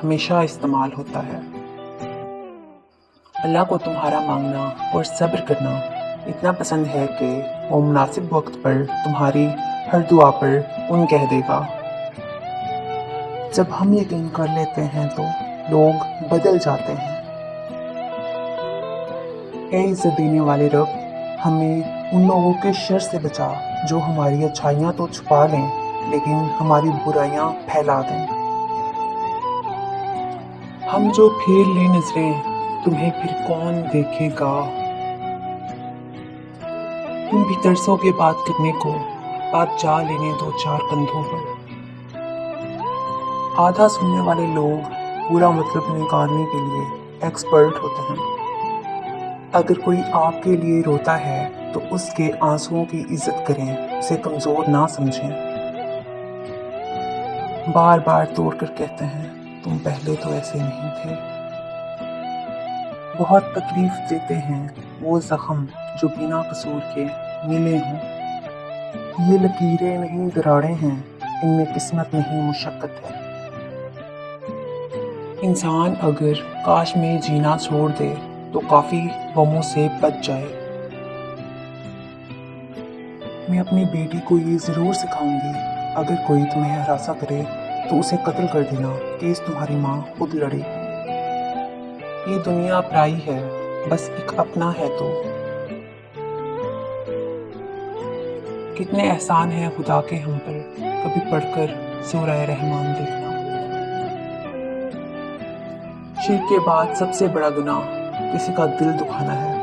हमेशा इस्तेमाल होता है। अल्लाह को तुम्हारा मांगना और सब्र करना इतना पसंद है कि वो मुनासिब वक्त पर तुम्हारी हर दुआ पर उन कह देगा। जब हम यकीन कर लेते हैं तो लोग बदल जाते हैं। ऐ इज़्ज़त देने वाले रब, हमें उन लोगों के शर से बचा जो हमारी अच्छाइयाँ तो छुपा लें लेकिन हमारी बुराइयाँ फैला दें। हम जो फेर ले नजरें, तुम्हें फिर कौन देखेगा। तुम भी तरसोगे बात करने को, बात जा लेने दो चार कंधों पर। आधा सुनने वाले लोग पूरा मतलब निकालने के लिए एक्सपर्ट होते हैं। अगर कोई आपके लिए रोता है तो उसके आंसुओं की इज्जत करें, उसे कमज़ोर ना समझें। बार बार तोड़ कर कहते हैं तुम पहले तो ऐसे नहीं थे। बहुत तकलीफ देते हैं वो जख्म जो बिना कसूर के मिले हों। ये लकीरें नहीं दरारें हैं, इनमें किस्मत नहीं मुशक्कत है। इंसान अगर काश में जीना छोड़ दे तो काफ़ी गमों से बच जाए। मैं अपनी बेटी को ये ज़रूर सिखाऊंगी, अगर कोई तुम्हें हरासा करे तो उसे कत्ल कर देना, केस तुम्हारी माँ खुद लड़ेगी। ये दुनिया पराई है, बस एक अपना है तो। कितने एहसान हैं खुदा के हम पर, कभी पढ़कर सूरह रहमान देखना। शिर्क के बाद सबसे बड़ा गुनाह किसी का दिल दुखाना है।